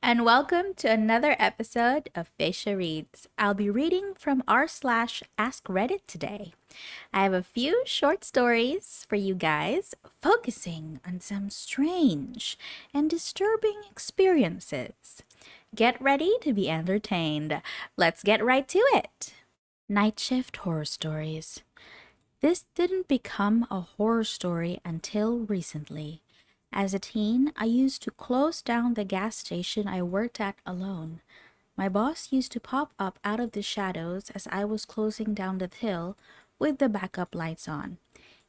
and welcome to another episode of VaeciaReads. I'll be reading from r/askreddit today. I have a few short stories for you guys, focusing on some strange and disturbing experiences. Get ready to be entertained. Let's get right to it. Night Shift Horror Stories. This didn't become a horror story until recently. As a teen, I used to close down the gas station I worked at alone. My boss used to pop up out of the shadows as I was closing down the till with the backup lights on.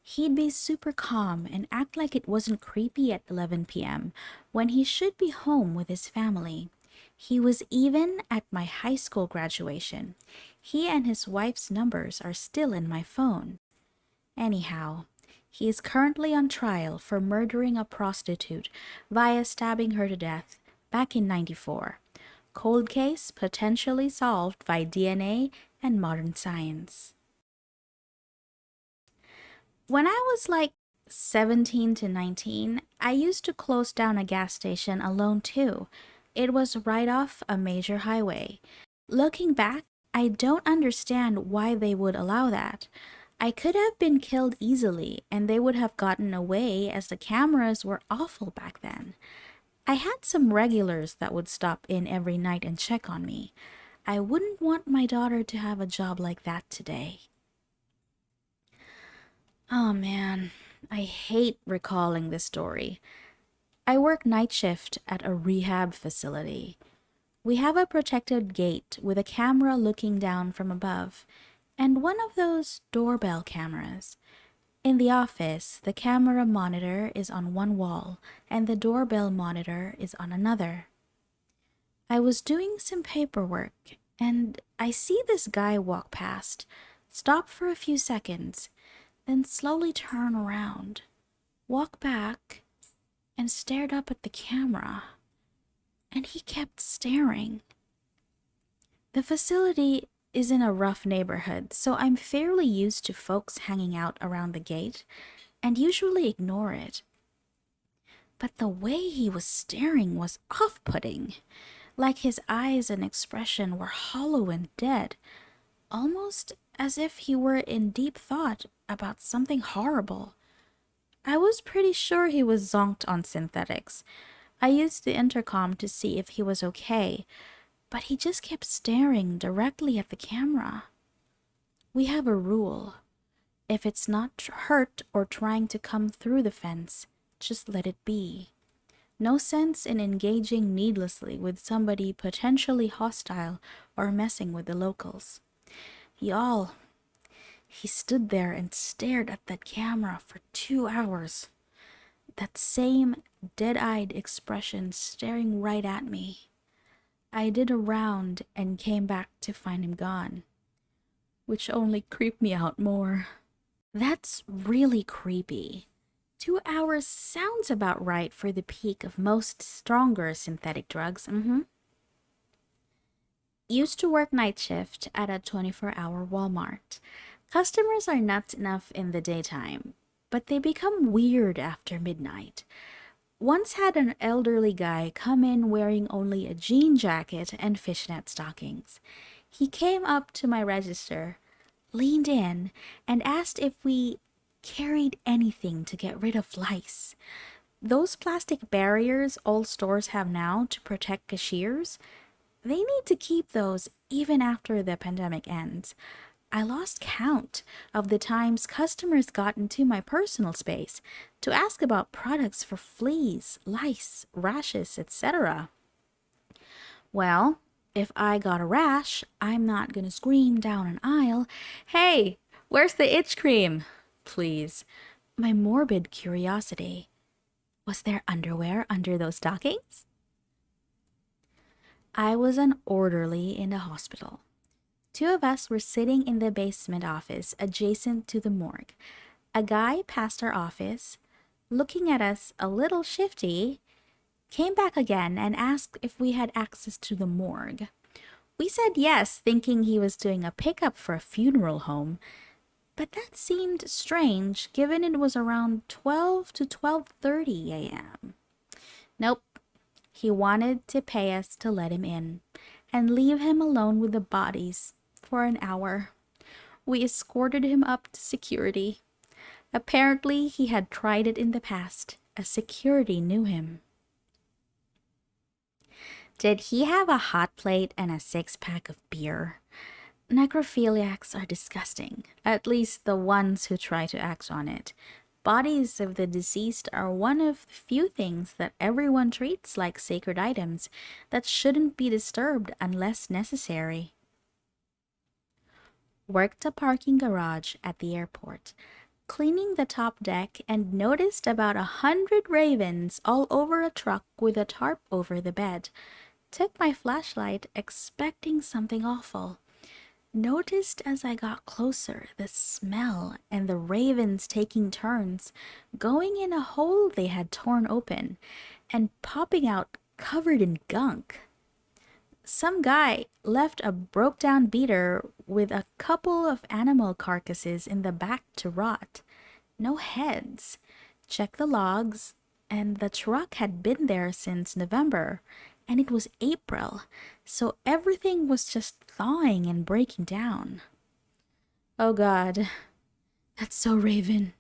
He'd be super calm and act like it wasn't creepy at 11 p.m. when he should be home with his family. He was even at my high school graduation. He and his wife's numbers are still in my phone. Anyhow, he is currently on trial for murdering a prostitute via stabbing her to death back in '94. Cold case potentially solved by DNA and modern science. When I was like 17 to 19, I used to close down a gas station alone too. It was right off a major highway. Looking back, I don't understand why they would allow that. I could have been killed easily, and they would have gotten away as the cameras were awful back then. I had some regulars that would stop in every night and check on me. I wouldn't want my daughter to have a job like that today. Oh man, I hate recalling this story. I work night shift at a rehab facility. We have a protected gate with a camera looking down from above, and one of those doorbell cameras. In the office, the camera monitor is on one wall and the doorbell monitor is on another. I was doing some paperwork and I see this guy walk past, stop for a few seconds, then slowly turn around, walk back, and stared up at the camera. And he kept staring. The facility is in a rough neighborhood, so I'm fairly used to folks hanging out around the gate and usually ignore it. But the way he was staring was off-putting, like his eyes and expression were hollow and dead, almost as if he were in deep thought about something horrible. I was pretty sure he was zonked on synthetics. I used the intercom to see if he was okay, but he just kept staring directly at the camera. We have a rule. If it's not hurt or trying to come through the fence, just let it be. No sense in engaging needlessly with somebody potentially hostile or messing with the locals. Y'all, he stood there and stared at that camera for 2 hours. That same dead-eyed expression staring right at me. I did a round and came back to find him gone, which only creeped me out more. That's really creepy. 2 hours sounds about right for the peak of most stronger synthetic drugs. Used to work night shift at a 24-hour Walmart. Customers are nuts enough in the daytime, but they become weird after midnight. Once had an elderly guy come in wearing only a jean jacket and fishnet stockings. He came up to my register, leaned in, and asked if we carried anything to get rid of lice. Those plastic barriers all stores have now to protect cashiers, they need to keep those even after the pandemic ends. I lost count of the times customers got into my personal space to ask about products for fleas, lice, rashes, etc. Well, if I got a rash, I'm not gonna scream down an aisle, "Hey, where's the itch cream?" Please. My morbid curiosity. Was there underwear under those stockings? I was an orderly in the hospital. Two of us were sitting in the basement office adjacent to the morgue. A guy passed our office, looking at us a little shifty, came back again and asked if we had access to the morgue. We said yes, thinking he was doing a pickup for a funeral home, but that seemed strange given it was around 12 to 12:30 a.m. Nope, He wanted to pay us to let him in and leave him alone with the bodies for an hour. We escorted him up to security. Apparently, he had tried it in the past, as security knew him. Did he have a hot plate and a six-pack of beer? Necrophiliacs are disgusting, at least the ones who try to act on it. Bodies of the deceased are one of the few things that everyone treats like sacred items that shouldn't be disturbed unless necessary. Worked a parking garage at the airport, cleaning the top deck, and noticed about 100 ravens all over a truck with a tarp over the bed. Took my flashlight, expecting something awful. Noticed as I got closer the smell and the ravens taking turns, going in a hole they had torn open and popping out covered in gunk. Some guy left a broke down beater with a couple of animal carcasses in the back to rot. No heads. Check the logs, and the truck had been there since November, and it was April, so everything was just thawing and breaking down. Oh God, that's so Raven.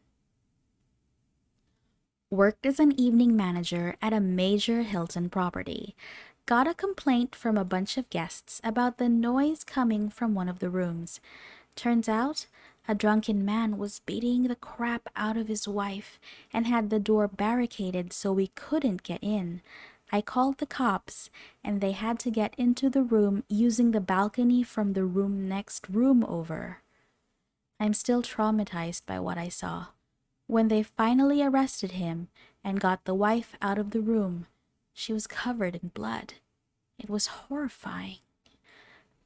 Worked as an evening manager at a major Hilton property. Got a complaint from a bunch of guests about the noise coming from one of the rooms. Turns out, a drunken man was beating the crap out of his wife and had the door barricaded so we couldn't get in. I called the cops, and they had to get into the room using the balcony from the next room over. I'm still traumatized by what I saw. When they finally arrested him and got the wife out of the room, she was covered in blood. It was horrifying.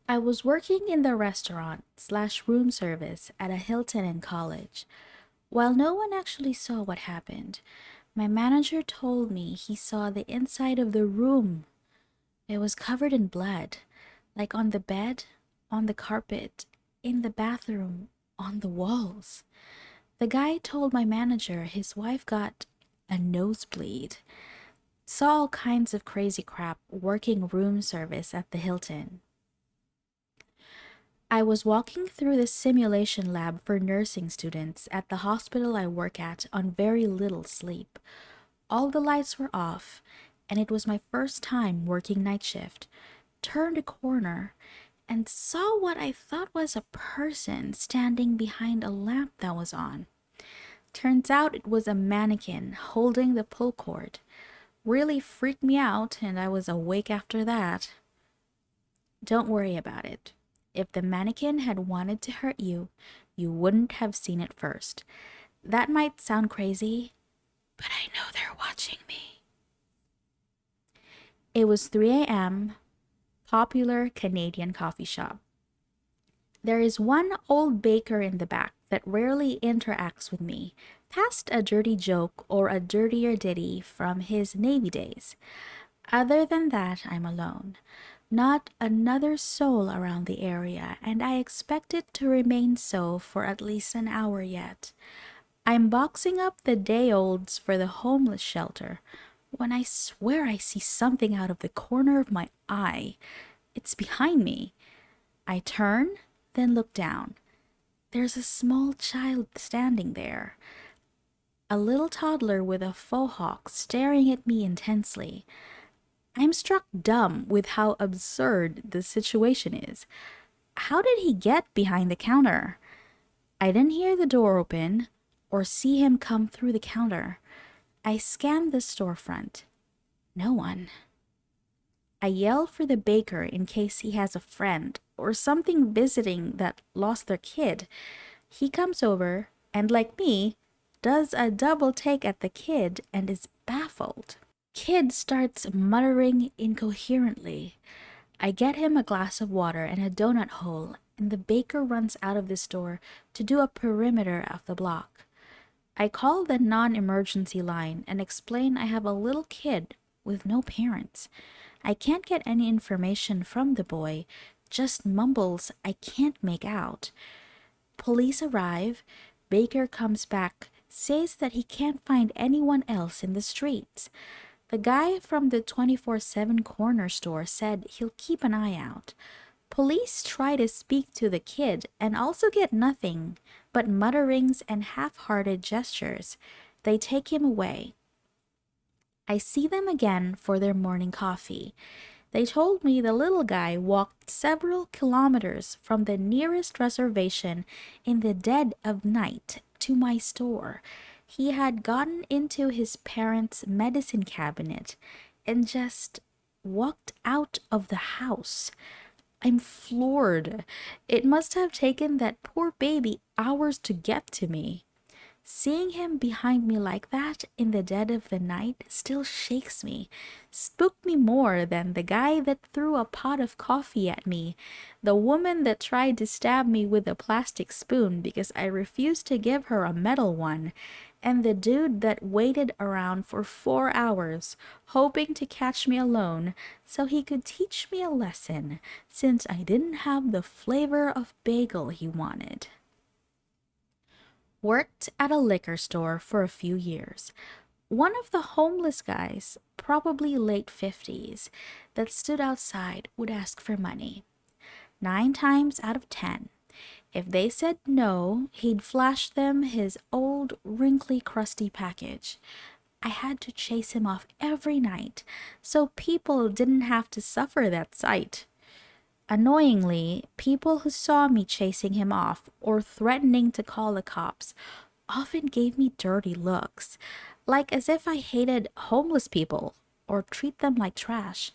I was working in the restaurant/room service at a Hilton in college. While no one actually saw what happened, my manager told me he saw the inside of the room. It was covered in blood, like on the bed, on the carpet, in the bathroom, on the walls. The guy told my manager his wife got a nosebleed. Saw all kinds of crazy crap working room service at the Hilton. I was walking through the simulation lab for nursing students at the hospital I work at on very little sleep. All the lights were off, and it was my first time working night shift. Turned a corner and saw what I thought was a person standing behind a lamp that was on. Turns out it was a mannequin holding the pull cord. Really freaked me out, and I was awake after that. Don't worry about it. If the mannequin had wanted to hurt you, you wouldn't have seen it first. That might sound crazy, but I know they're watching me. It was 3 a.m., popular Canadian coffee shop. There is one old baker in the back that rarely interacts with me, past a dirty joke or a dirtier ditty from his Navy days. Other than that, I'm alone. Not another soul around the area, and I expect it to remain so for at least an hour yet. I'm boxing up the day-olds for the homeless shelter when I swear I see something out of the corner of my eye. It's behind me. I turn, then look down. There's a small child standing there. A little toddler with a faux hawk staring at me intensely. I'm struck dumb with how absurd the situation is. How did he get behind the counter? I didn't hear the door open or see him come through the counter. I scanned the storefront. No one. I yell for the baker in case he has a friend or something visiting that lost their kid. He comes over and, like me, does a double take at the kid and is baffled. Kid starts muttering incoherently. I get him a glass of water and a donut hole, and the baker runs out of the store to do a perimeter of the block. I call the non-emergency line and explain I have a little kid with no parents. I can't get any information from the boy, just mumbles I can't make out. Police arrive. Baker comes back, says that he can't find anyone else in the streets. The guy from the 24/7 corner store said he'll keep an eye out. Police try to speak to the kid and also get nothing but mutterings and half-hearted gestures. They take him away. I see them again for their morning coffee. They told me the little guy walked several kilometers from the nearest reservation in the dead of night to my store. He had gotten into his parents' medicine cabinet and just walked out of the house. I'm floored. It must have taken that poor baby hours to get to me. Seeing him behind me like that in the dead of the night still shakes me, spooked me more than the guy that threw a pot of coffee at me, the woman that tried to stab me with a plastic spoon because I refused to give her a metal one, and the dude that waited around for 4 hours, hoping to catch me alone so he could teach me a lesson since I didn't have the flavor of bagel he wanted. Worked at a liquor store for a few years. One of the homeless guys, probably late 50s, that stood outside would ask for money. 9 times out of 10, if they said no, he'd flash them his old, wrinkly, crusty package. I had to chase him off every night so people didn't have to suffer that sight. Annoyingly, people who saw me chasing him off or threatening to call the cops often gave me dirty looks, like as if I hated homeless people or treat them like trash,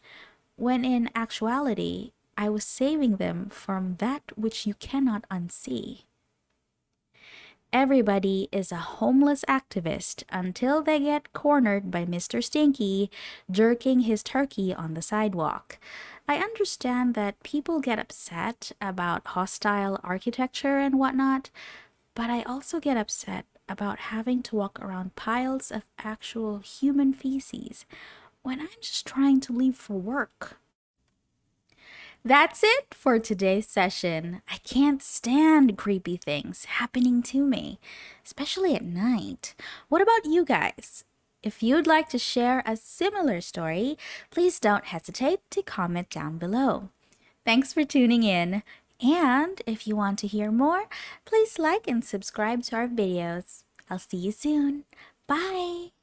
when in actuality, I was saving them from that which you cannot unsee. Everybody is a homeless activist until they get cornered by Mr. Stinky jerking his turkey on the sidewalk. I understand that people get upset about hostile architecture and whatnot, but I also get upset about having to walk around piles of actual human feces when I'm just trying to leave for work. That's it for today's session. I can't stand creepy things happening to me, especially at night. What about you guys? If you'd like to share a similar story, please don't hesitate to comment down below. Thanks for tuning in. And if you want to hear more, please like and subscribe to our videos. I'll see you soon. Bye!